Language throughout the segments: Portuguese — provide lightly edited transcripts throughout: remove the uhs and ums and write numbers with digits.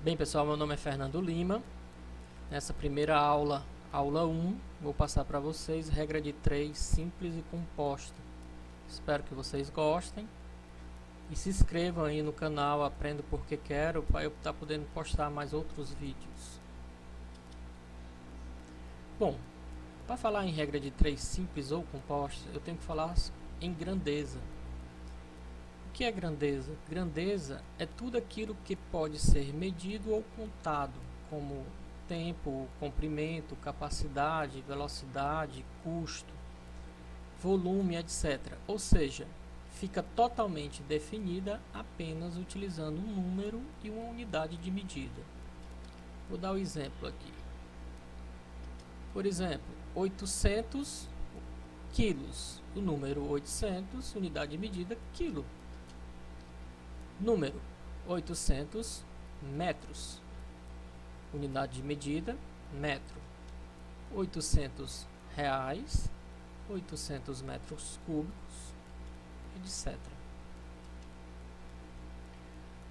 Bem, pessoal, meu nome é Fernando Lima. Nessa primeira aula, aula 1, vou passar para vocês regra de 3 simples e composta. Espero que vocês gostem e se inscrevam aí no canal Aprendo Porque Quero, para eu estar podendo postar mais outros vídeos. Bom, para falar em regra de 3 simples ou composta, eu tenho que falar em grandeza. O que é grandeza? Grandeza é tudo aquilo que pode ser medido ou contado, como tempo, comprimento, capacidade, velocidade, custo, volume, etc. Ou seja, fica totalmente definida apenas utilizando um número e uma unidade de medida. Vou dar um exemplo aqui. Por exemplo, 800 quilos. O número 800, unidade de medida, quilo. Número 800 metros, unidade de medida, metro. 800 reais, 800 metros cúbicos, etc.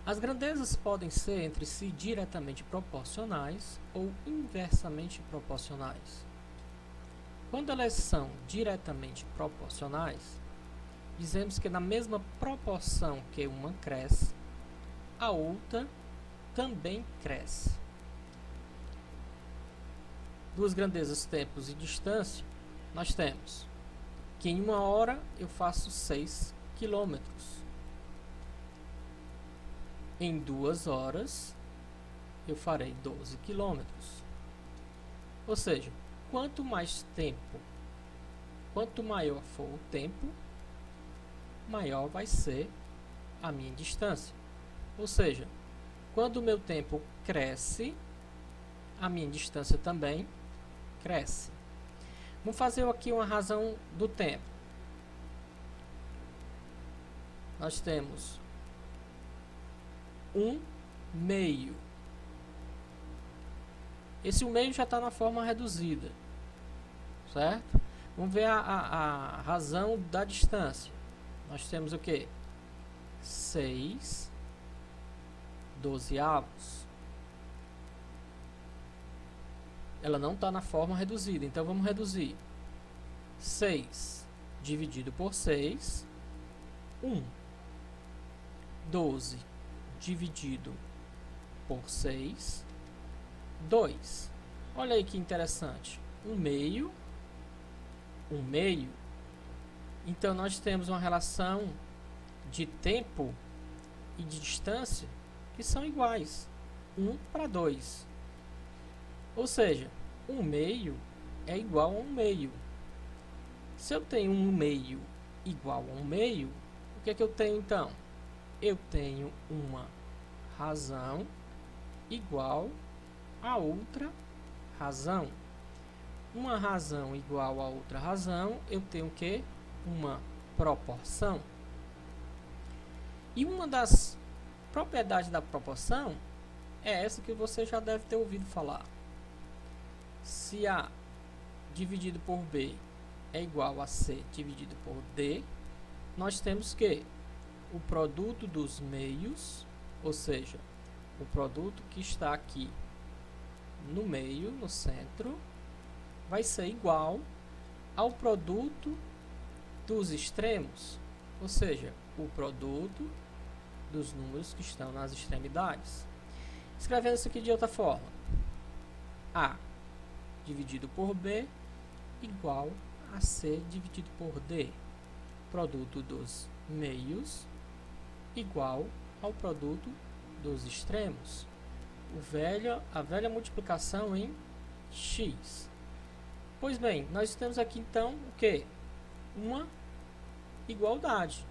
As grandezas podem ser entre si diretamente proporcionais ou inversamente proporcionais. Quando elas são diretamente proporcionais, dizemos que na mesma proporção que uma cresce, a outra também cresce. Duas grandezas, tempos e distância, nós temos que em 1 hora eu faço 6 quilômetros. Em 2 horas eu farei 12 quilômetros. Ou seja, quanto mais tempo, quanto maior for o tempo, maior vai ser a minha distância. Ou seja, quando o meu tempo cresce, a minha distância também cresce. Vamos fazer aqui uma razão do tempo. Nós temos 1/2. Esse 1/2 já está na forma reduzida, certo? Vamos ver a razão da distância. Nós temos o que? 6 dozeavos. Ela não está na forma reduzida, então vamos reduzir. 6 dividido por 6, 1. 12 dividido por 6, 2. Olha aí que interessante. 1/2, 1/2. Então, nós temos uma relação de tempo e de distância que são iguais, 1/2. Ou seja, 1/2 é igual a 1/2. Se eu tenho 1/2 igual a 1/2, o que é que eu tenho então? Eu tenho uma razão igual a outra razão. Uma razão igual a outra razão, eu tenho o quê? Uma proporção. E uma das propriedades da proporção é essa que você já deve ter ouvido falar. Se A dividido por B é igual a C dividido por D, nós temos que o produto dos meios, ou seja, o produto que está aqui no meio, no centro, vai ser igual ao produto dos extremos, ou seja, o produto dos números que estão nas extremidades. Escrevendo isso aqui de outra forma, A dividido por B igual a C dividido por D. Produto dos meios igual ao produto dos extremos. A velha multiplicação em x. Pois bem, nós temos aqui então o que? Uma igualdade.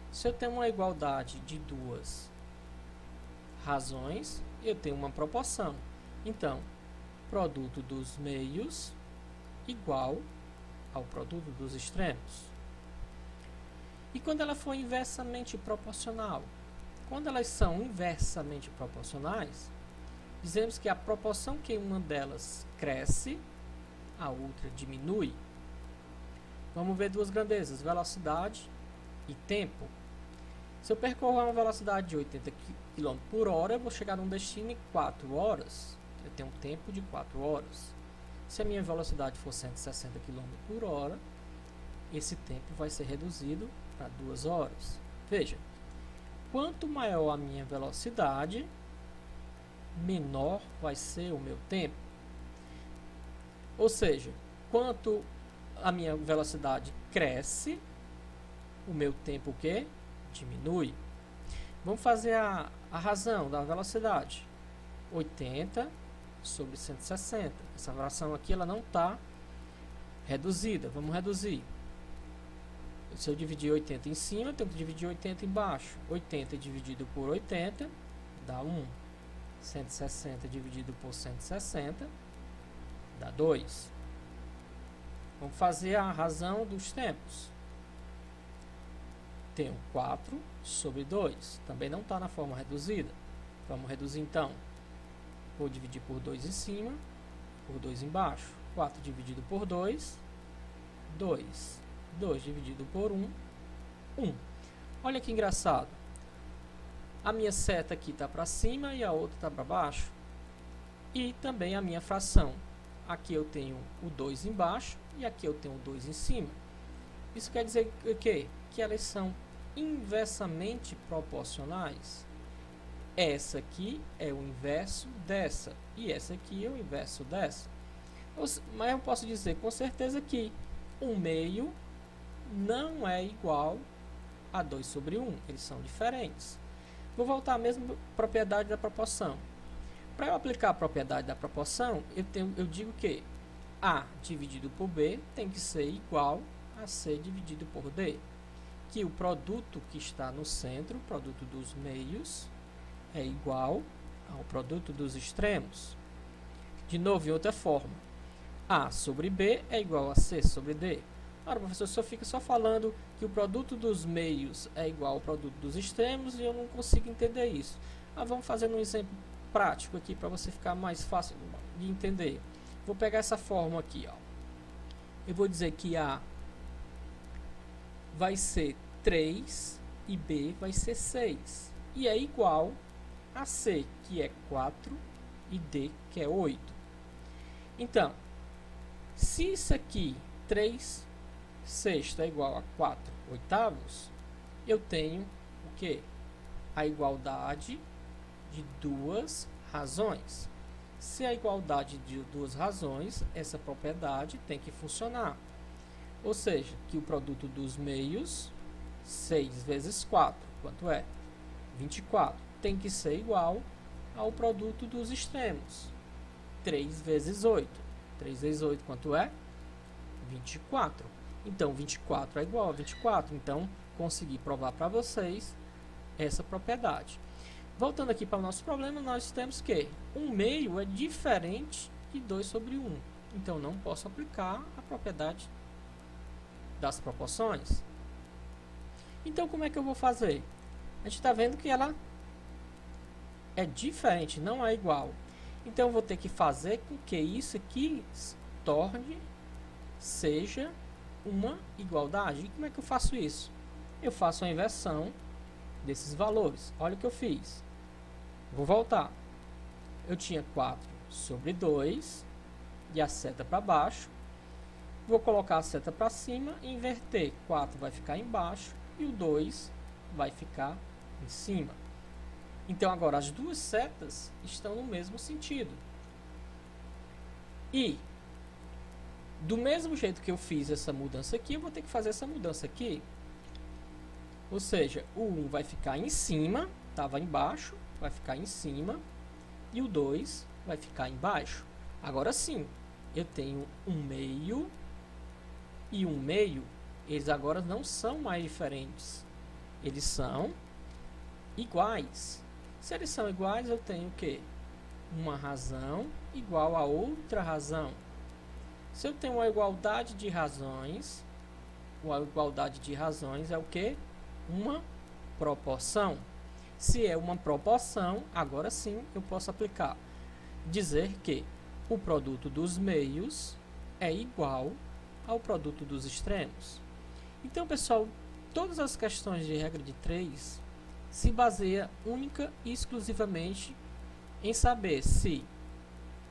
Se eu tenho uma igualdade de duas razões, eu tenho uma proporção. Então, produto dos meios igual ao produto dos extremos. E quando ela for inversamente proporcional? Quando elas são inversamente proporcionais, dizemos que a proporção que uma delas cresce, a outra diminui. Vamos ver duas grandezas, velocidade e tempo. Se eu percorrer uma velocidade de 80 km por hora, eu vou chegar num destino em 4 horas. Eu tenho um tempo de 4 horas. Se a minha velocidade for 160 km por hora, esse tempo vai ser reduzido para 2 horas. Veja, quanto maior a minha velocidade, menor vai ser o meu tempo. Ou seja, quanto a minha velocidade cresce, o meu tempo o quê? Diminui. Vamos fazer a razão da velocidade. 80 sobre 160. Essa fração aqui ela não está reduzida. Vamos reduzir. Se eu dividir 80 em cima, eu tenho que dividir 80 embaixo. 80 dividido por 80 dá 1. 160 dividido por 160 dá 2. Vamos fazer a razão dos tempos. Tenho 4 sobre 2. Também não está na forma reduzida. Vamos reduzir então. Vou dividir por 2 em cima, por 2 embaixo. 4 dividido por 2, 2. 2 dividido por 1, 1. Olha que engraçado. A minha seta aqui está para cima e a outra está para baixo. E também a minha fração. Aqui eu tenho o 2 embaixo e aqui eu tenho o 2 em cima. Isso quer dizer o quê? Que elas são inversamente proporcionais. Essa aqui é o inverso dessa e essa aqui é o inverso dessa. Mas eu posso dizer com certeza que 1/2 não é igual a 2 sobre 1. Eles são diferentes. Vou voltar à mesma propriedade da proporção. Para eu aplicar a propriedade da proporção, eu digo que A dividido por B tem que ser igual a C dividido por D. Que o produto que está no centro, o produto dos meios, é igual ao produto dos extremos. De novo, em outra forma, A sobre B é igual a C sobre D. Ora, professor, só fica só falando que o produto dos meios é igual ao produto dos extremos e eu não consigo entender isso. Vamos fazer um exemplo prático aqui para você ficar mais fácil de entender. Vou pegar essa forma aqui, ó. Eu vou dizer que A vai ser 3 e B vai ser 6. E é igual a C, que é 4, e D, que é 8. Então, se isso aqui, 3 sexto é igual a 4 oitavos, eu tenho o quê? A igualdade de duas razões. Se a igualdade de duas razões, essa propriedade tem que funcionar. Ou seja, que o produto dos meios, 6 vezes 4, quanto é? 24. Tem que ser igual ao produto dos extremos. 3 vezes 8. 3 vezes 8, quanto é? 24. Então, 24 é igual a 24. Então, consegui provar para vocês essa propriedade. Voltando aqui para o nosso problema, nós temos que 1/2 é diferente de 2 sobre 1. Então, não posso aplicar a propriedade das proporções. Então, como é que eu vou fazer? A gente está vendo que ela é diferente, não é igual. Então, eu vou ter que fazer com que isso aqui seja uma igualdade. E como é que eu faço isso? Eu faço a inversão desses valores. Olha o que eu fiz. Vou voltar. Eu tinha 4 sobre 2 e a seta para baixo. Vou colocar a seta para cima e inverter. 4 vai ficar embaixo e o 2 vai ficar em cima. Então, agora as duas setas estão no mesmo sentido. E, do mesmo jeito que eu fiz essa mudança aqui, eu vou ter que fazer essa mudança aqui. Ou seja, o 1 vai ficar em cima, estava embaixo, vai ficar em cima, e o 2 vai ficar embaixo. Agora sim, eu tenho 1/2 e 1/2, eles agora não são mais diferentes. Eles são iguais. Se eles são iguais, eu tenho o quê? Uma razão igual a outra razão. Se eu tenho uma igualdade de razões, é o quê? Uma proporção. Se é uma proporção, agora sim eu posso aplicar. Dizer que o produto dos meios é igual ao produto dos extremos. Então, pessoal, todas as questões de regra de 3 se baseia única e exclusivamente em saber se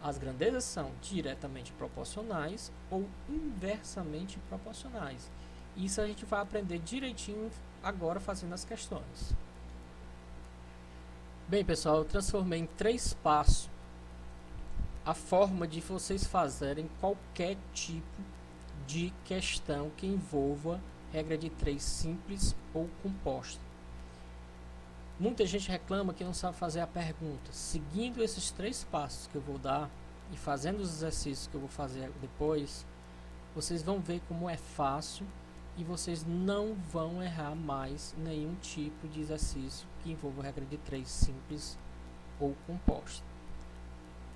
as grandezas são diretamente proporcionais ou inversamente proporcionais. Isso a gente vai aprender direitinho agora fazendo as questões. Bem, pessoal, eu transformei em 3 passos a forma de vocês fazerem qualquer tipo de questão que envolva regra de 3 simples ou composta. Muita gente reclama que não sabe fazer a pergunta. Seguindo esses 3 passos que eu vou dar e fazendo os exercícios que eu vou fazer depois, vocês vão ver como é fácil e vocês não vão errar mais nenhum tipo de exercício que envolva regra de 3 simples ou composta.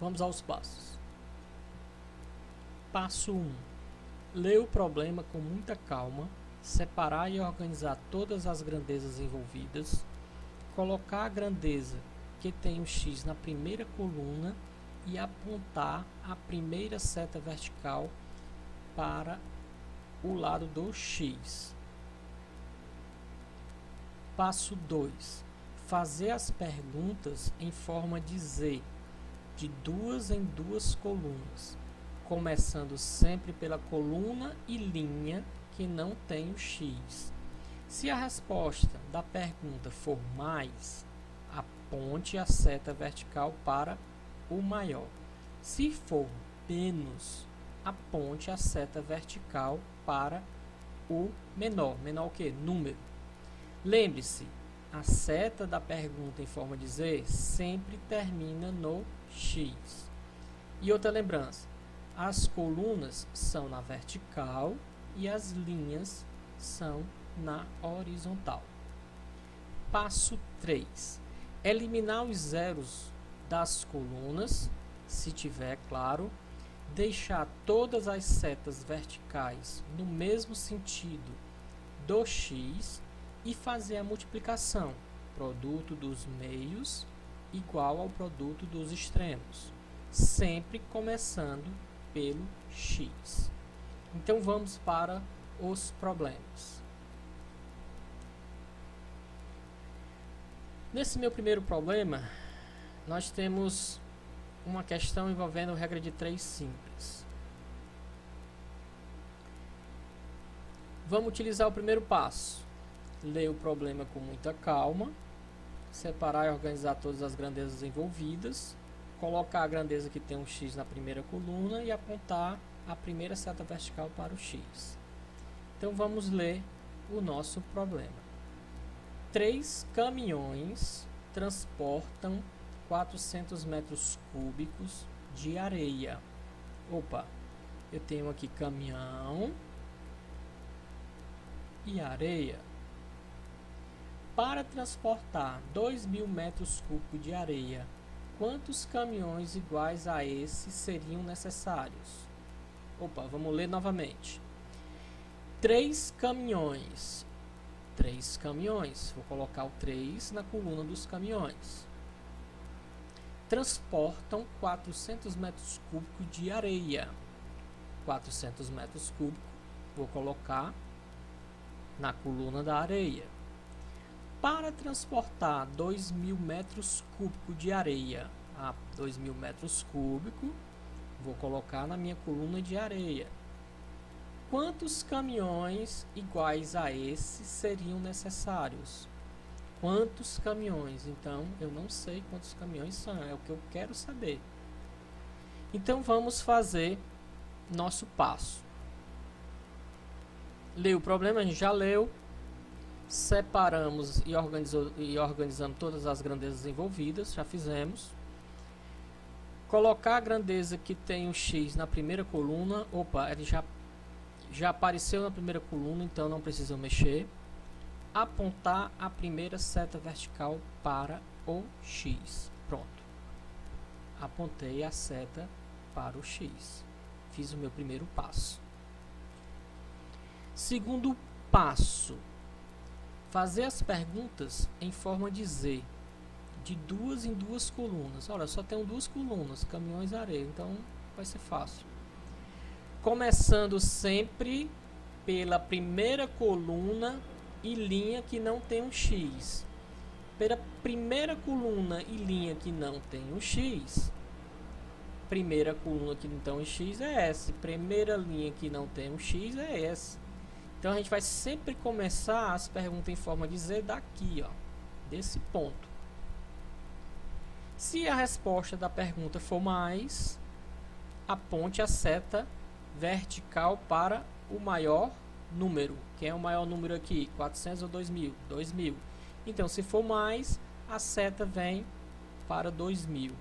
Vamos aos passos. Passo 1. Ler o problema com muita calma, separar e organizar todas as grandezas envolvidas, colocar a grandeza que tem o X na primeira coluna e apontar a primeira seta vertical para o lado do X. Passo 2. Fazer as perguntas em forma de Z, de 2 em 2 colunas, começando sempre pela coluna e linha que não tem o X. Se a resposta da pergunta for mais, aponte a seta vertical para o maior. Se for menos, aponte a seta vertical para o menor. Menor o quê? Número. Lembre-se, a seta da pergunta em forma de Z sempre termina no X. E outra lembrança, as colunas são na vertical e as linhas são na horizontal. Passo 3. Eliminar os zeros das colunas, se tiver, claro. Deixar todas as setas verticais no mesmo sentido do X e fazer a multiplicação. Produto dos meios igual ao produto dos extremos, sempre começando pelo X. Então vamos para os problemas. Nesse meu primeiro problema, nós temos uma questão envolvendo regra de 3 simples. Vamos utilizar o primeiro passo. Ler o problema com muita calma, separar e organizar todas as grandezas envolvidas, colocar a grandeza que tem um X na primeira coluna e apontar a primeira seta vertical para o X. Então vamos ler o nosso problema. 3 caminhões transportam 400 metros cúbicos de areia. Opa, eu tenho aqui caminhão e areia. Para transportar 2.000 metros cúbicos de areia, quantos caminhões iguais a esse seriam necessários? Opa, vamos ler novamente. 3 caminhões. 3 caminhões. Vou colocar o 3 na coluna dos caminhões. Transportam 400 metros cúbicos de areia. 400 metros cúbicos. Vou colocar na coluna da areia. Para transportar 2.000 metros cúbicos de areia, 2.000 metros cúbicos, vou colocar na minha coluna de areia. Quantos caminhões iguais a esse seriam necessários? Quantos caminhões? Então, eu não sei quantos caminhões são, é o que eu quero saber. Então, vamos fazer nosso passo. Leu o problema, a gente já leu. Separamos e organizamos todas as grandezas envolvidas, já fizemos. Colocar a grandeza que tem o X na primeira coluna. Opa, ele já apareceu na primeira coluna, então não precisa mexer. Apontar a primeira seta vertical para o X. Pronto. Apontei a seta para o X. Fiz o meu primeiro passo. Segundo passo. Fazer as perguntas em forma de Z, de 2 em 2 colunas. Olha, só tenho 2 colunas, caminhões e areia, então vai ser fácil. Começando sempre pela primeira coluna e linha que não tem um X. primeira coluna e linha que não tem um X, primeira coluna que não tem um X é essa, primeira linha que não tem um X é essa. Então a gente vai sempre começar as perguntas em forma de Z daqui, ó, desse ponto. Se a resposta da pergunta for mais, aponte a seta vertical para o maior número. Quem é o maior número aqui? 400 ou 2000? 2000. Então, se for mais, a seta vem para 2000.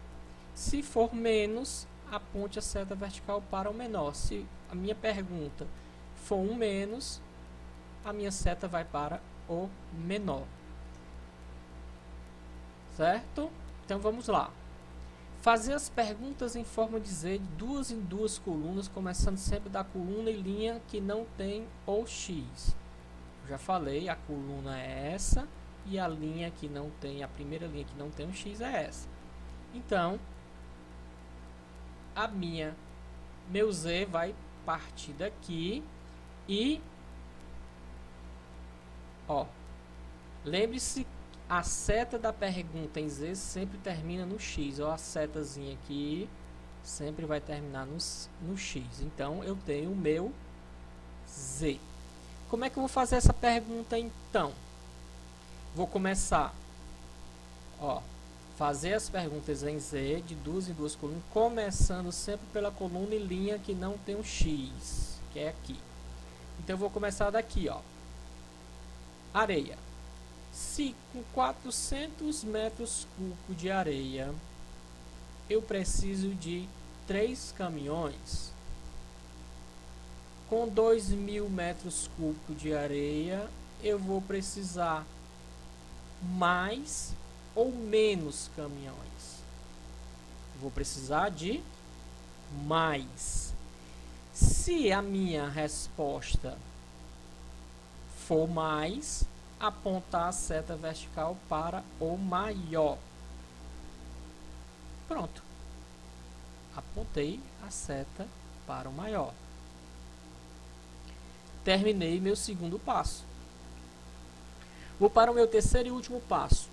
Se for menos, aponte a seta vertical para o menor. Se a minha pergunta for um menos, a minha seta vai para o menor. Certo? Então, vamos lá. Fazer as perguntas em forma de Z, de duas em duas colunas, começando sempre da coluna e linha que não tem o X. Eu já falei, a coluna é essa e a linha que não tem, a primeira linha que não tem o X é essa. Então, meu Z vai partir daqui e, ó, lembre-se, a seta da pergunta em Z sempre termina no X. Ó, a setazinha aqui sempre vai terminar no X. Então, eu tenho o meu Z. Como é que eu vou fazer essa pergunta, então? Vou começar, ó, fazer as perguntas em Z, de duas em duas colunas, começando sempre pela coluna e linha que não tem um X, que é aqui. Então, eu vou começar daqui, ó. Areia. Se com 400 metros cúbicos de areia eu preciso de 3 caminhões, com 2.000 metros cúbicos de areia eu vou precisar mais ou menos caminhões? Vou precisar de mais. Se a minha resposta for mais, apontar a seta vertical para o maior. Pronto. Apontei a seta para o maior. Terminei meu segundo passo. Vou para o meu terceiro e último passo.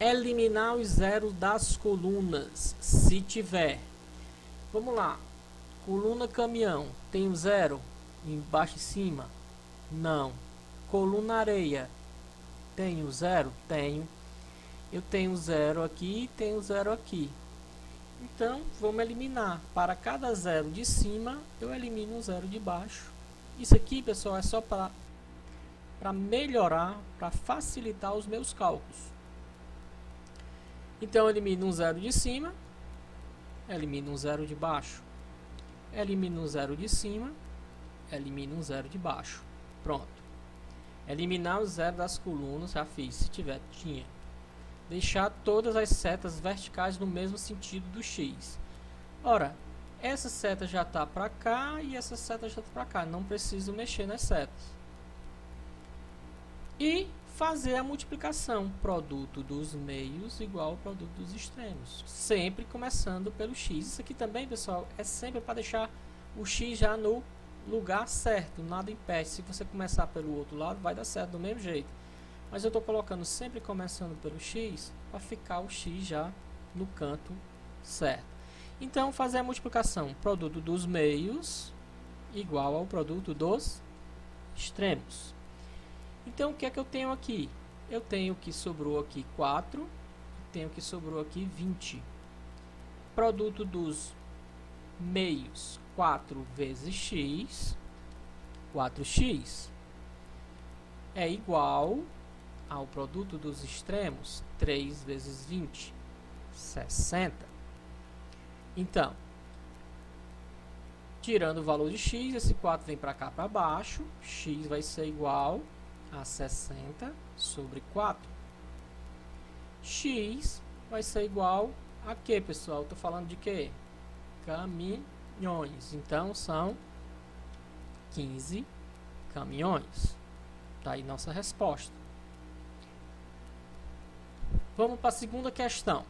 Eliminar os zeros das colunas, se tiver. Vamos lá. Coluna caminhão, tem um zero embaixo e cima? Não. Coluna areia, tenho zero? Tenho. Eu tenho zero aqui e tenho zero aqui. Então, vamos eliminar. Para cada zero de cima, eu elimino um zero de baixo. Isso aqui, pessoal, é só para melhorar, para facilitar os meus cálculos. Então, eu elimino um zero de cima, elimino um zero de baixo. Elimino um zero de cima, elimino um zero de baixo. Pronto. Eliminar o zero das colunas, já fiz, se tiver, tinha. Deixar todas as setas verticais no mesmo sentido do X. Ora, essa seta já está para cá e essa seta já está para cá. Não preciso mexer nas setas. E fazer a multiplicação. Produto dos meios igual ao produto dos extremos. Sempre começando pelo X. Isso aqui também, pessoal, é sempre para deixar o X já no lugar certo, nada impede. Se você começar pelo outro lado, vai dar certo do mesmo jeito. Mas eu estou colocando sempre começando pelo X, para ficar o X já no canto certo. Então, fazer a multiplicação. Produto dos meios igual ao produto dos extremos. Então, o que é que eu tenho aqui? Eu tenho que sobrou aqui 4, tenho que sobrou aqui 20. Produto dos meios, 4 vezes x, 4x, é igual ao produto dos extremos, 3 vezes 20, 60. Então, tirando o valor de x, esse 4 vem para cá para baixo, x vai ser igual a 60 sobre 4. X vai ser igual a quê, pessoal? Estou falando de quê? Caminhões. Então, são 15 caminhões. Tá aí nossa resposta. Vamos para a segunda questão.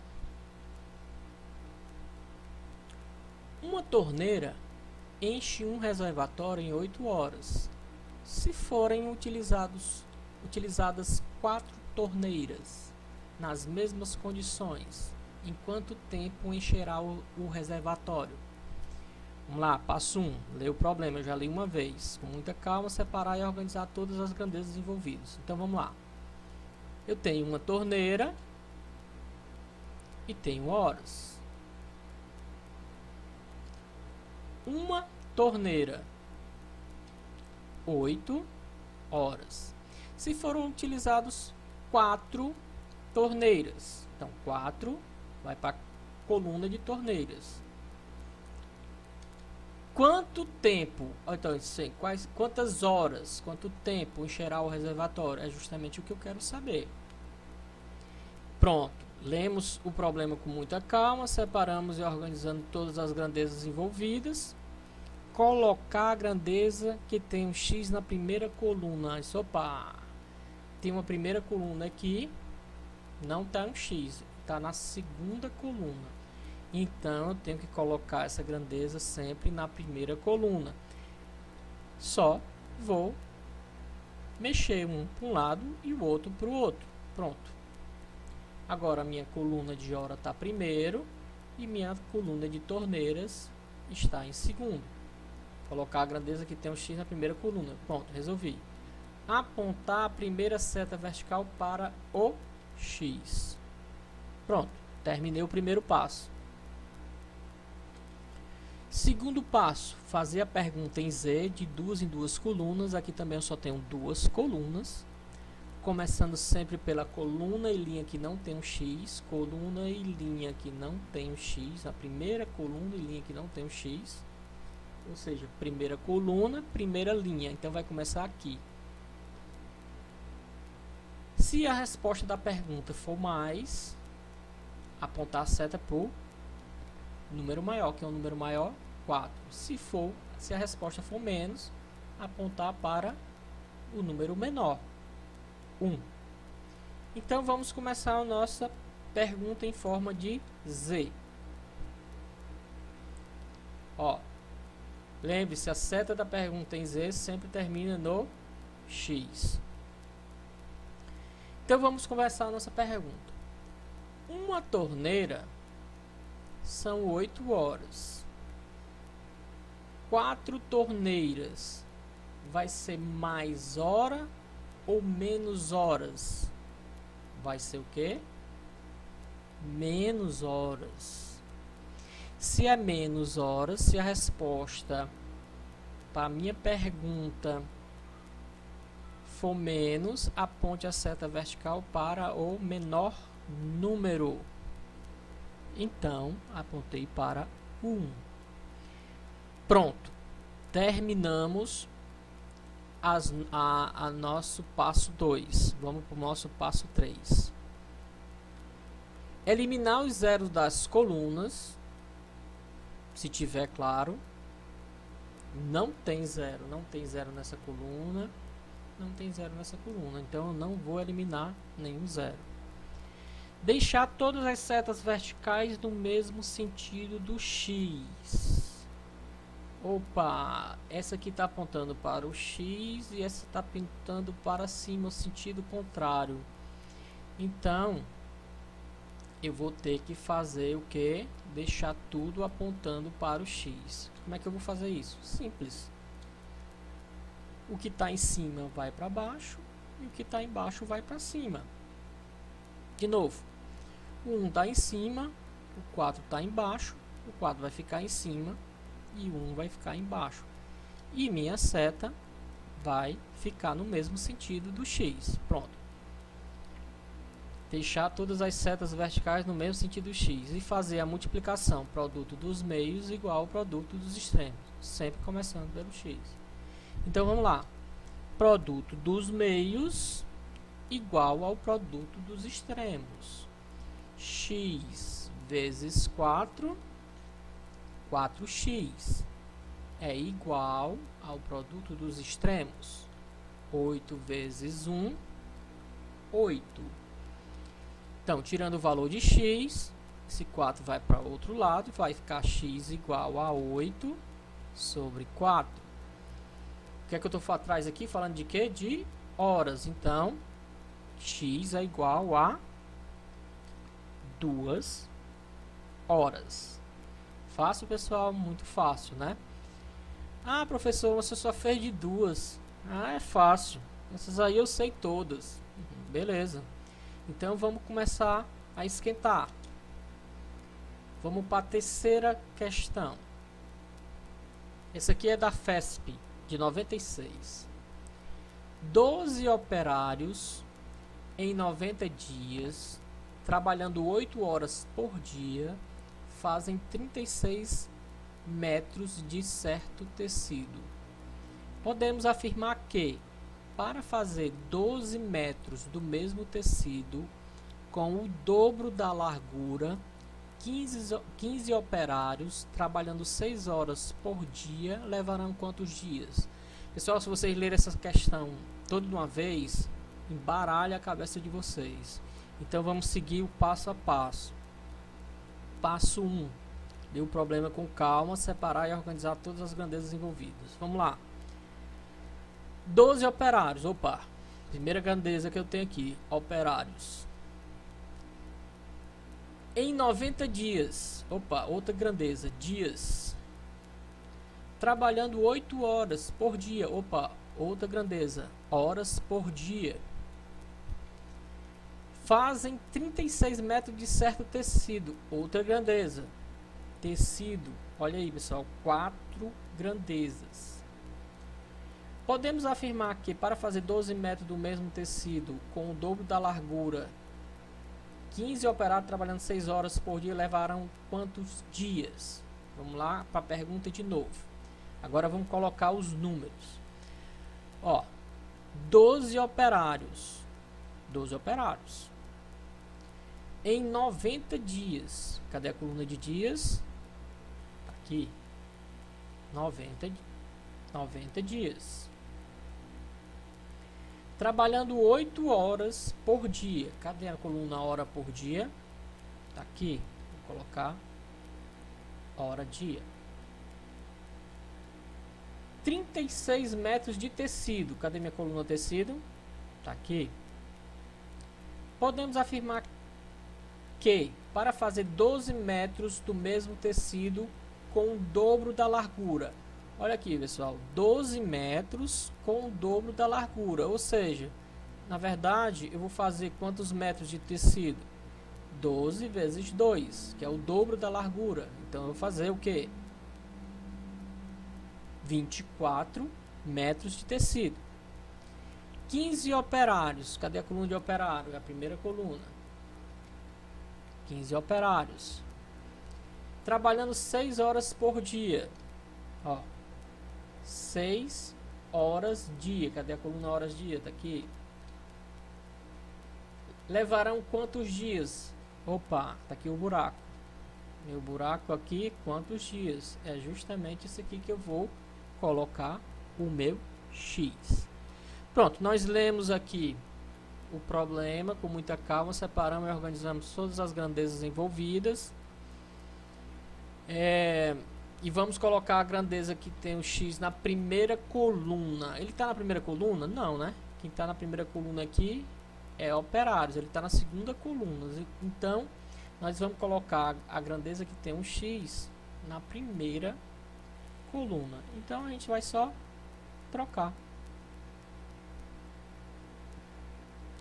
Uma torneira enche um reservatório em 8 horas. Se forem utilizadas 4 torneiras, nas mesmas condições, em quanto tempo encherá o reservatório? Vamos lá, passo 1, ler o problema, eu já li uma vez. Com muita calma, separar e organizar todas as grandezas envolvidas. Então vamos lá. Eu tenho uma torneira e tenho horas. Uma torneira, 8 horas. Se foram utilizados 4 torneiras, então 4 vai para a coluna de torneiras. Quanto tempo, então, quantas horas, quanto tempo encherá o reservatório? É justamente o que eu quero saber. Pronto, lemos o problema com muita calma, separamos e organizando todas as grandezas envolvidas. Colocar a grandeza que tem um X na primeira coluna. Opa, tem uma primeira coluna aqui, não está um X, está na segunda coluna. Então, eu tenho que colocar essa grandeza sempre na primeira coluna. Só vou mexer um para um lado e o outro para o outro. Pronto. Agora, a minha coluna de hora está primeiro e minha coluna de torneiras está em segundo. Colocar a grandeza que tem um X na primeira coluna. Pronto, resolvi. Apontar a primeira seta vertical para o X. Pronto, terminei o primeiro passo. Segundo passo, fazer a pergunta em Z de duas em duas colunas. Aqui também eu só tenho duas colunas. Começando sempre pela coluna e linha que não tem um X. Coluna e linha que não tem um X. A primeira coluna e linha que não tem um X. Ou seja, primeira coluna, primeira linha. Então vai começar aqui. Se a resposta da pergunta for mais, apontar a seta para o número maior, que é o número maior, 4. Se a resposta for menos, apontar para o número menor, 1. Então vamos começar a nossa pergunta em forma de Z. Ó, lembre-se, a seta da pergunta em Z sempre termina no X. Então vamos começar a nossa pergunta. Uma torneira são 8 horas. 4 torneiras vai ser mais hora ou menos horas? Vai ser o quê? Menos horas. Se é menos horas, se a resposta para a minha pergunta for menos, aponte a seta vertical para o menor número. Então, apontei para 1. Pronto. Terminamos a nosso passo 2. Vamos para o nosso passo 3. Eliminar os zeros das colunas. Se tiver claro. Não tem zero. Não tem zero nessa coluna. Não tem zero nessa coluna. Então, eu não vou eliminar nenhum zero. Deixar todas as setas verticais no mesmo sentido do X. Opa, essa aqui está apontando para o X e essa está apontando para cima, no sentido contrário. Então, eu vou ter que fazer o que? Deixar tudo apontando para o X. Como é que eu vou fazer isso? Simples. O que está em cima vai para baixo e o que está embaixo vai para cima. De novo, o 1 está em cima, o 4 está embaixo, o 4 vai ficar em cima e o 1 vai ficar embaixo. E minha seta vai ficar no mesmo sentido do X. Pronto. Deixar todas as setas verticais no mesmo sentido do X e fazer a multiplicação produto dos meios igual ao produto dos extremos. Sempre começando pelo X. Então vamos lá. Produto dos meios igual ao produto dos extremos. X vezes 4, 4x, é igual ao produto dos extremos. 8 vezes 1, 8. Então, tirando o valor de x, esse 4 vai para o outro lado, vai ficar x igual a 8 sobre 4. O que é que eu estou atrás aqui? Falando de quê? De horas. Então, x é igual a 2 horas. Fácil, pessoal? Muito fácil, né? Ah, professor, você só fez de 2. Ah, é fácil. Essas aí eu sei todas. Beleza. Então vamos começar a esquentar. Vamos para a terceira questão. Essa aqui é da FESP, de 96. 12 operários em 90 dias, trabalhando 8 horas por dia, fazem 36 metros de certo tecido. Podemos afirmar que, para fazer 12 metros do mesmo tecido, com o dobro da largura, 15 operários trabalhando 6 horas por dia levarão quantos dias? Pessoal, se vocês lerem essa questão toda de uma vez, embaralha a cabeça de vocês. Então vamos seguir o passo a passo. Passo 1. Deu o problema com calma, separar e organizar todas as grandezas envolvidas. Vamos lá. 12 operários. Opa, primeira grandeza que eu tenho aqui, operários. Em 90 dias. Opa, outra grandeza, dias. Trabalhando 8 horas por dia. Opa, outra grandeza, horas por dia. Fazem 36 metros de certo tecido. Outra grandeza, tecido. Olha aí, pessoal, 4 grandezas. Podemos afirmar que para fazer 12 metros do mesmo tecido com o dobro da largura, 15 operários trabalhando 6 horas por dia levarão quantos dias? Vamos lá para a pergunta de novo. Agora vamos colocar os números. Ó, 12 operários. 12 operários. Em 90 dias. Cadê a coluna de dias? Aqui. 90 dias. Trabalhando 8 horas por dia. Cadê a coluna hora por dia? Tá aqui. Vou colocar hora dia. 36 metros de tecido. Cadê minha coluna tecido? Tá aqui. Podemos afirmar que para fazer 12 metros do mesmo tecido com o dobro da largura. Olha aqui, pessoal, 12 metros com o dobro da largura, ou seja, na verdade, eu vou fazer quantos metros de tecido? 12 vezes 2, que é o dobro da largura. Então, eu vou fazer o quê? 24 metros de tecido. 15 operários. Cadê a coluna de operário? É a primeira coluna. 15 operários. Trabalhando 6 horas por dia. Ó. 6 horas dia. Cadê a coluna horas dia? Tá aqui. Levarão quantos dias? Opa, tá aqui o buraco. Meu buraco aqui, quantos dias? É justamente isso aqui que eu vou colocar o meu X. Pronto, nós lemos aqui o problema com muita calma, separamos e organizamos todas as grandezas envolvidas. E vamos colocar a grandeza que tem o X na primeira coluna. Ele está na primeira coluna? Não, né? Quem está na primeira coluna aqui é operários. Ele está na segunda coluna. Então, nós vamos colocar a grandeza que tem um X na primeira coluna. Então, a gente vai só trocar.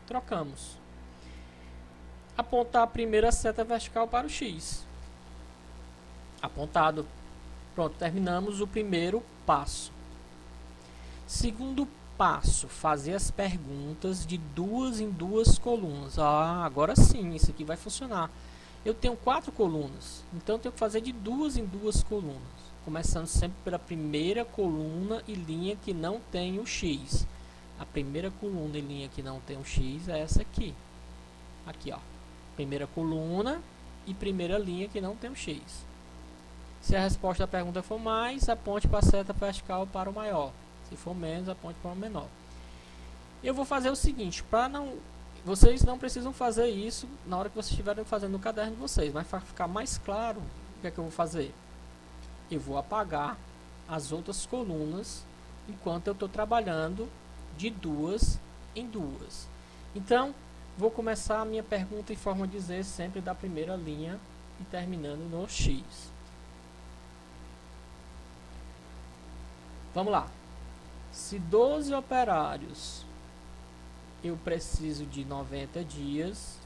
Trocamos. Apontar a primeira seta vertical para o X. Apontado. Pronto, terminamos o primeiro passo. Segundo passo, fazer as perguntas de 2 em 2 colunas. Ah, agora sim, isso aqui vai funcionar. Eu tenho 4 colunas, então eu tenho que fazer de 2 em 2 colunas. Começando sempre pela primeira coluna e linha que não tem o X. A primeira coluna e linha que não tem o X é essa aqui. Aqui, ó. Primeira coluna e primeira linha que não tem o X. Se a resposta da pergunta for mais, aponte para a seta vertical para o maior. Se for menos, aponte para o menor. Eu vou fazer o seguinte, vocês não precisam fazer isso na hora que vocês estiverem fazendo no caderno de vocês, mas para ficar mais claro, o que é que eu vou fazer? Eu vou apagar as outras colunas enquanto eu estou trabalhando de 2 em 2. Então, Vou começar a minha pergunta em forma de dizer sempre da primeira linha e terminando no X. Vamos lá. Se 12 operários eu preciso de 90 dias,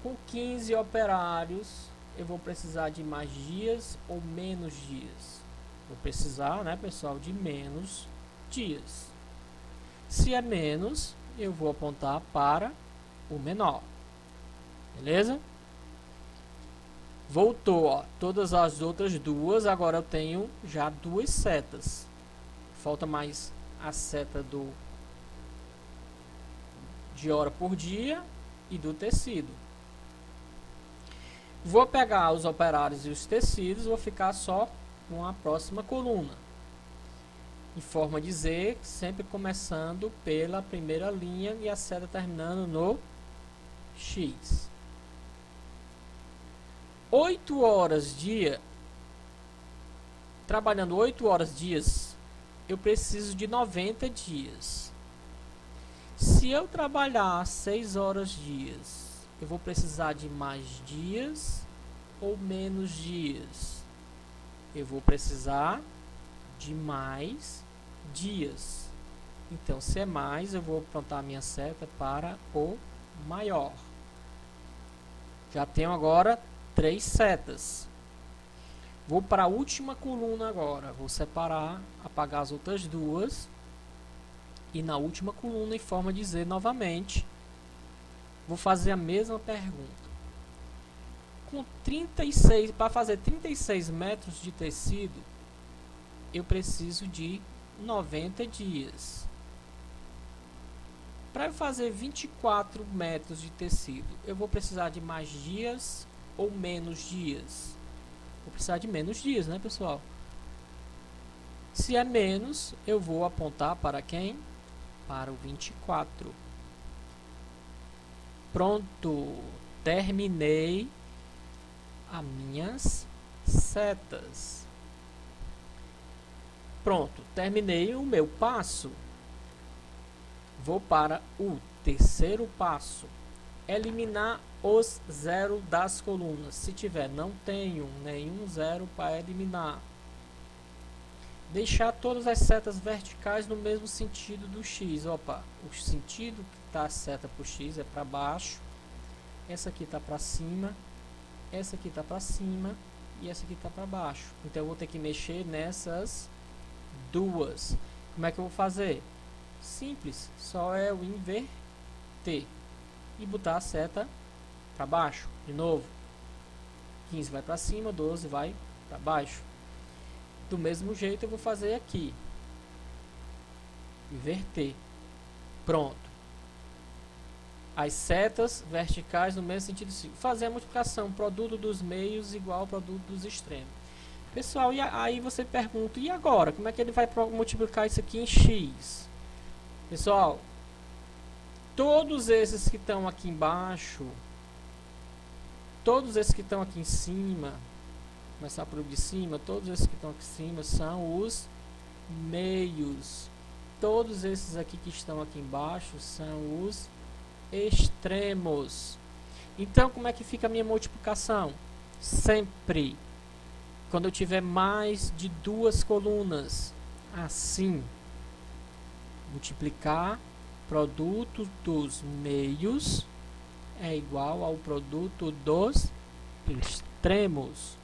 com 15 operários eu vou precisar de mais dias ou menos dias? Vou precisar, né, pessoal, de menos dias. Se é menos, eu vou apontar para o menor. Beleza? Voltou, ó, todas as outras duas, agora eu tenho já duas setas. Falta mais a seta de hora por dia e do tecido. Vou pegar os operários e os tecidos, vou ficar só com a próxima coluna. Em forma de Z, sempre começando pela primeira linha e a seta terminando no X. 8 horas dia, trabalhando 8 horas dias, eu preciso de 90 dias. Se eu trabalhar 6 horas dias, eu vou precisar de mais dias ou menos dias? Eu vou precisar de mais dias. Então, se é mais, eu vou apontar a minha seta para o maior. Já tenho agora 3 setas. Vou para a última coluna agora. Vou separar, apagar as outras duas. E na última coluna, em forma de Z novamente, vou fazer a mesma pergunta. Com 36, para fazer 36 metros de tecido, eu preciso de 90 dias. Para eu fazer 24 metros de tecido, eu vou precisar de mais dias ou menos dias? Vou precisar de menos dias, né, pessoal? Se é menos, eu vou apontar para quem? Para o 24. Pronto, terminei as minhas setas. Pronto, terminei o meu passo. Vou para o terceiro passo. Eliminar os zeros das colunas. Se tiver, não tenho nenhum zero para eliminar. Deixar todas as setas verticais no mesmo sentido do X. Opa, o sentido que está a seta para o X é para baixo. Essa aqui está para cima. Essa aqui está para cima. E essa aqui está para baixo. Então eu vou ter que mexer nessas duas. Como é que eu vou fazer? Simples, só é o inverter e botar a seta para baixo. De novo, 15 vai para cima, 12 vai para baixo. Do mesmo jeito eu vou fazer aqui, inverter. Pronto. As setas verticais no mesmo sentido. Fazer a multiplicação, produto dos meios igual ao produto dos extremos. Pessoal, e aí você pergunta, e agora? Como é que ele vai multiplicar isso aqui em X? Pessoal, todos esses que estão aqui embaixo, todos esses que estão aqui em cima, começar por de cima, todos esses que estão aqui em cima são os meios. Todos esses aqui que estão aqui embaixo são os extremos. Então, como é que fica a minha multiplicação? Sempre, quando eu tiver mais de duas colunas, assim. Multiplicar produto dos meios é igual ao produto dos extremos.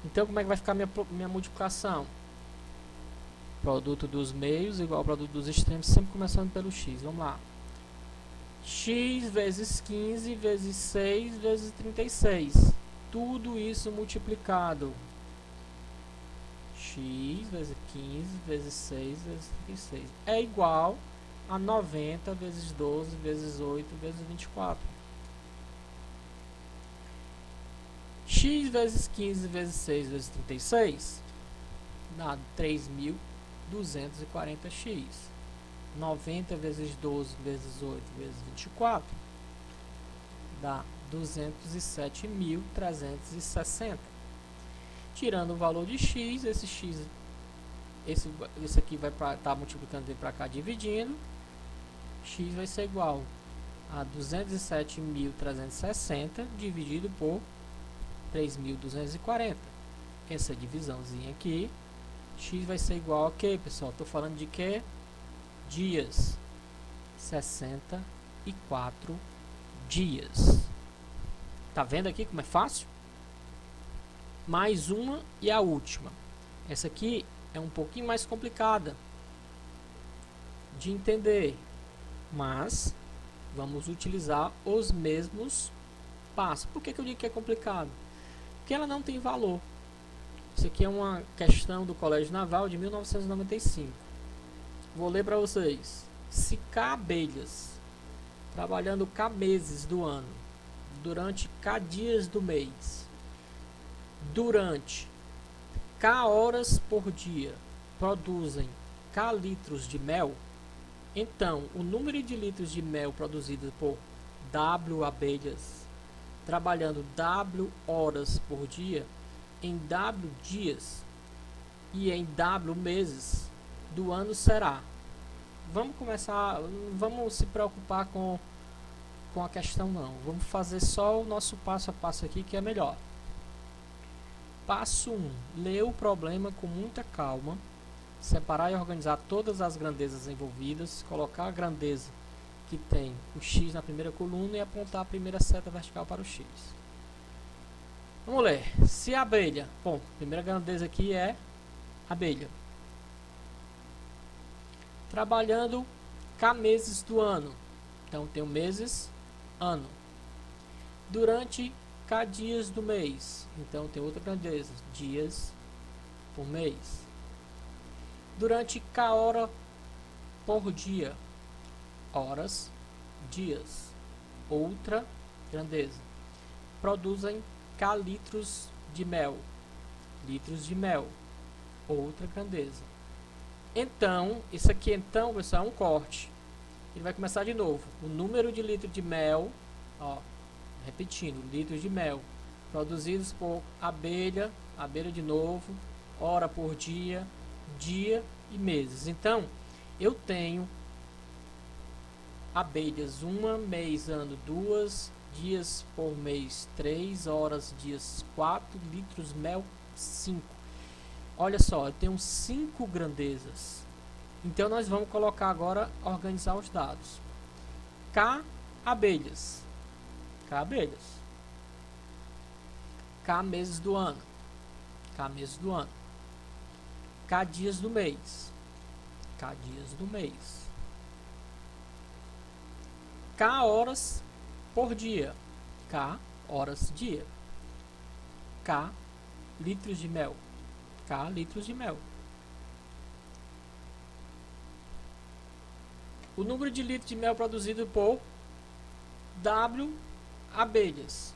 Então, como é que vai ficar minha multiplicação? Produto dos meios igual ao produto dos extremos, sempre começando pelo X. Vamos lá. X vezes 15 vezes 6 vezes 36. Tudo isso multiplicado. X vezes 15 vezes 6 vezes 36 é igual a 90 vezes 12 vezes 8 vezes 24. X vezes 15 vezes 6 vezes 36 dá 3.240x. 90 vezes 12 vezes 8 vezes 24 dá 207.360. Tirando o valor de x, esse x, esse aqui vai estar multiplicando para cá, dividindo, x vai ser igual a 207.360 dividido por 3.240. Essa divisãozinha aqui, x vai ser igual a quê, pessoal? Estou falando de quê? Dias. 64 dias. Tá vendo aqui como é fácil? Mais uma e a última. Essa aqui é um pouquinho mais complicada de entender, mas vamos utilizar os mesmos passos. Por que eu digo que é complicado? Porque ela não tem valor. Isso aqui é uma questão do Colégio Naval de 1995. Vou ler para vocês. Se K abelhas trabalhando K meses do ano, durante K dias do mês, durante K horas por dia, produzem K litros de mel, então o número de litros de mel produzido por W abelhas trabalhando W horas por dia em W dias e em W meses do ano será. Vamos começar, não vamos se preocupar com a questão não. Vamos fazer só o nosso passo a passo aqui que é melhor. Passo 1. Ler o problema com muita calma. Separar e organizar todas as grandezas envolvidas. Colocar a grandeza que tem o X na primeira coluna e apontar a primeira seta vertical para o X. Vamos ler. Se a abelha... Bom, a primeira grandeza aqui é abelha. Trabalhando K meses do ano. Então, tem o meses, ano. Durante K dias do mês. Então, tem outra grandeza. Dias por mês. Durante K hora por dia. Horas, dias. Outra grandeza. Produzem K litros de mel. Litros de mel. Outra grandeza. Então, isso aqui então, pessoal, é um corte. Ele vai começar de novo. O número de litros de mel, ó, repetindo, litros de mel produzidos por abelha, abelha de novo, hora por dia, dia e meses. Então, eu tenho abelhas 1, mês, ano 2, dias por mês 3, horas, dias 4, litros mel 5. Olha só, eu tenho 5 grandezas. Então, nós vamos colocar agora, organizar os dados. K abelhas. K abelhas. K meses do ano. K meses do ano. K dias do mês. K dias do mês. K horas por dia. K horas dia. K litros de mel. K litros de mel. O número de litros de mel produzido por W abelhas.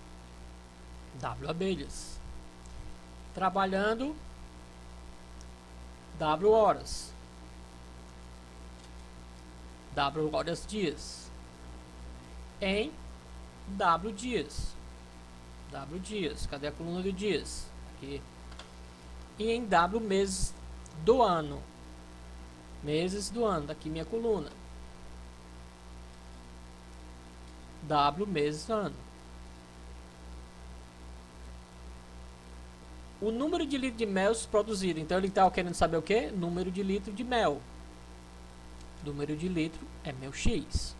W abelhas. Trabalhando W horas. W horas dias. Em W dias. W dias. Cadê a coluna de dias? Aqui. E em W meses do ano. Meses do ano. Daqui minha coluna. W meses do ano. O número de litros de mel produzido. Então ele está querendo saber o que? Número de litro de mel. Número de litro é meu X.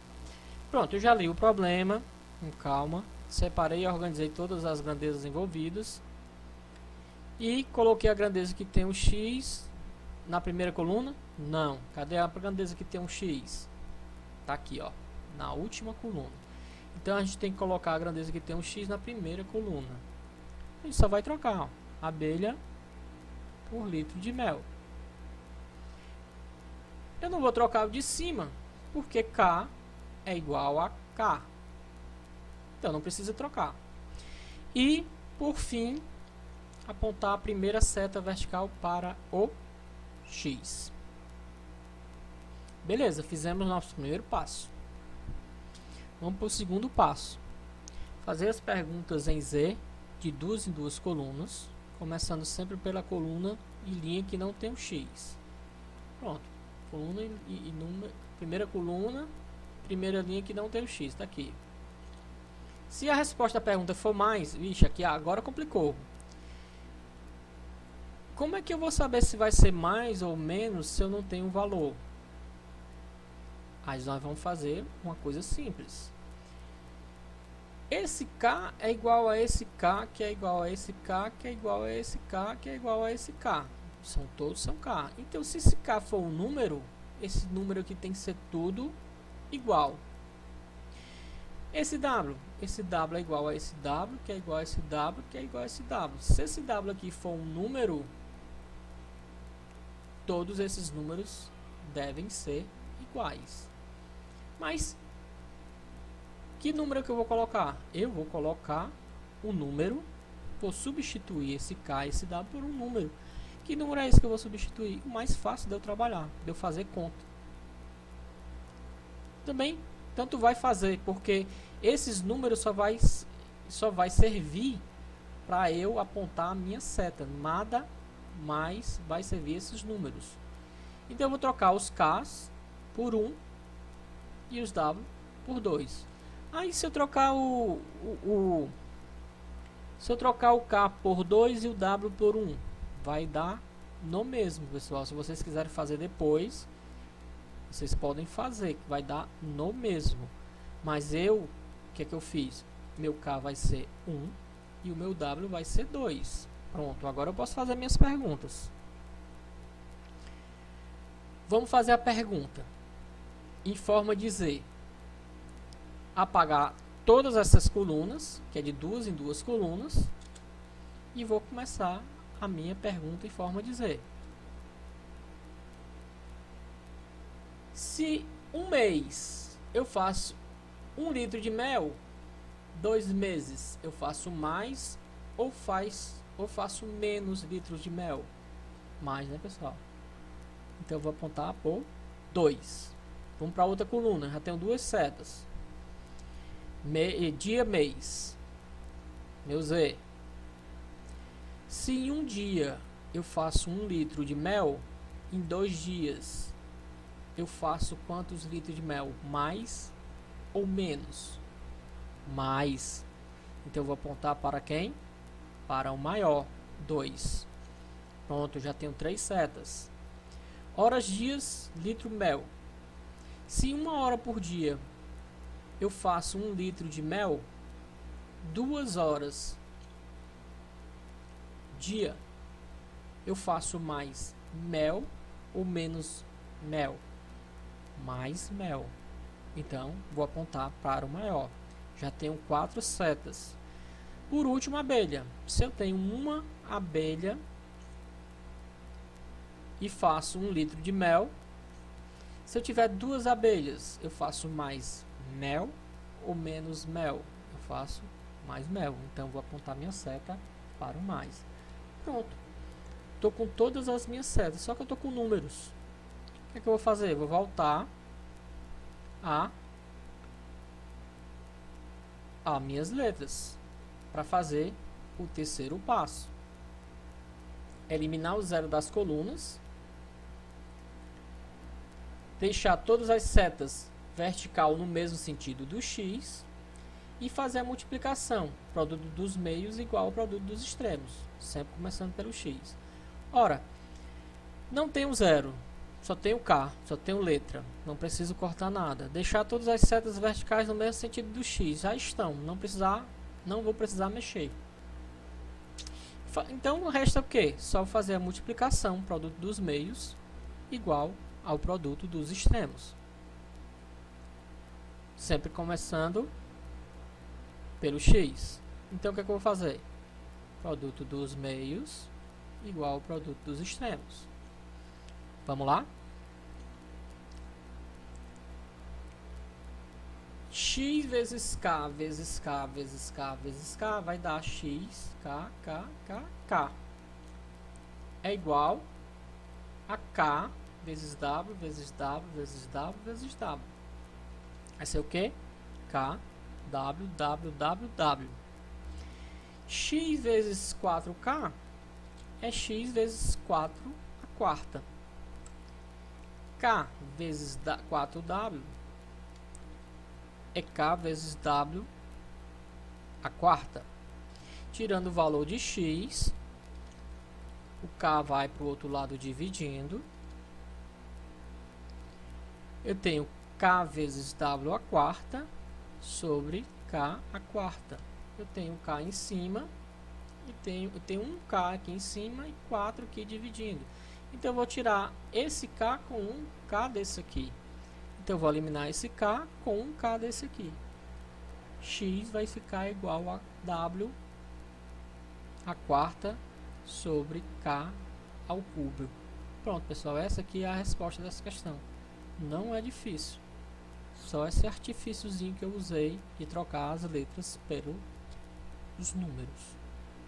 Pronto, eu já li o problema. Com calma. Separei e organizei todas as grandezas envolvidas. E coloquei a grandeza que tem um X na primeira coluna? Não. Cadê a grandeza que tem um X? Tá aqui, ó. Na última coluna. Então a gente tem que colocar a grandeza que tem um X na primeira coluna. A gente só vai trocar, ó, abelha por litro de mel. Eu não vou trocar o de cima, porque K é igual a K. Então não precisa trocar. E, por fim, apontar a primeira seta vertical para o X. Beleza, fizemos nosso primeiro passo. Vamos para o segundo passo. Fazer as perguntas em Z, de duas em duas colunas, começando sempre pela coluna e linha que não tem o X. Pronto. Coluna e número, primeira coluna primeira linha que não tem o x, tá aqui. Se a resposta à pergunta for mais, vixe, aqui agora complicou. Como é que eu vou saber se vai ser mais ou menos se eu não tenho um valor? Aí nós vamos fazer uma coisa simples. Esse K é igual a esse K, que é igual a esse K, que é igual a esse K, que é igual a esse K. Todos são K. Então, se esse K for um número, esse número aqui tem que ser tudo igual. Esse W é igual a esse W, que é igual a esse W, que é igual a esse W. Se esse W aqui for um número, todos esses números devem ser iguais. Mas, que número que eu vou colocar? Eu vou colocar um número, vou substituir esse K e esse W por um número. Que número é esse que eu vou substituir? O mais fácil de eu trabalhar, de eu fazer conta. Também, tanto vai fazer, porque esses números só vai servir para eu apontar a minha seta. Nada mais vai servir esses números. Então eu vou trocar os K's por 1 e os W por 2. Aí se eu trocar se eu trocar o K por 2 e o W por 1, vai dar no mesmo, pessoal. Se vocês quiserem fazer depois, vocês podem fazer, que vai dar no mesmo. Mas o que é que eu fiz? Meu K vai ser 1 e o meu W vai ser 2. Pronto, agora eu posso fazer minhas perguntas. Vamos fazer a pergunta em forma de Z. Apagar todas essas colunas, que é de 2 em 2 colunas, e vou começar a minha pergunta em forma de Z. Se um mês eu faço 1 litro de mel, 2 meses eu faço mais ou faço menos litros de mel? Mais, né, pessoal? Então eu vou apontar por 2. Vamos para outra coluna, já tenho duas setas. Dia, mês. Meu Z. Se em um dia eu faço 1 litro de mel, em 2 dias eu faço quantos litros de mel? Mais ou menos? Mais. Então eu vou apontar para quem? Para o maior, 2. Pronto, já tenho 3 setas. Horas, dias, litro, mel. Se 1 hora por dia eu faço 1 litro de mel, 2 horas dia eu faço mais mel ou menos mel? Mais mel. Então vou apontar para o maior. Já tenho 4 setas. Por último, abelha. Se eu tenho uma abelha e faço 1 litro de mel, se eu tiver 2 abelhas, eu faço mais mel ou menos mel? Eu faço mais mel. Então vou apontar minha seta para o mais. Pronto. Estou com todas as minhas setas, só que eu estou com números. O que é que eu vou fazer? Vou voltar a minhas letras para fazer o terceiro passo. Eliminar o zero das colunas, deixar todas as setas vertical no mesmo sentido do x e fazer a multiplicação, produto dos meios igual ao produto dos extremos, sempre começando pelo x. Ora, não tenho zero, só tenho k, só tenho letra, não preciso cortar nada. Deixar todas as setas verticais no mesmo sentido do x, já estão, não vou precisar mexer. Então resta o que? Só fazer a multiplicação, produto dos meios igual ao produto dos extremos. Sempre começando pelo x. Então o que é que eu vou fazer? Produto dos meios igual ao produto dos extremos. Vamos lá? X vezes k vezes k vezes k vezes k vai dar x, k, k, k, k. É igual a k vezes w vezes w vezes w vezes w. Vai ser o que? K, w, w, w, w. X vezes 4k é x vezes 4 a quarta. K vezes 4w é K vezes W a quarta. Tirando o valor de X, o K vai para o outro lado dividindo. Eu tenho K vezes W a quarta sobre K a quarta. Eu tenho K em cima e eu tenho um K aqui em cima e 4 aqui dividindo. Então eu vou tirar esse K com um K desse aqui. Então eu vou eliminar esse K com um K desse aqui. X vai ficar igual a W a quarta sobre K ao cubo. Pronto, pessoal, essa aqui é a resposta dessa questão. Não é difícil. Só esse artifíciozinho que eu usei de trocar as letras pelos números.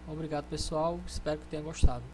Obrigado, pessoal. Espero que tenham gostado.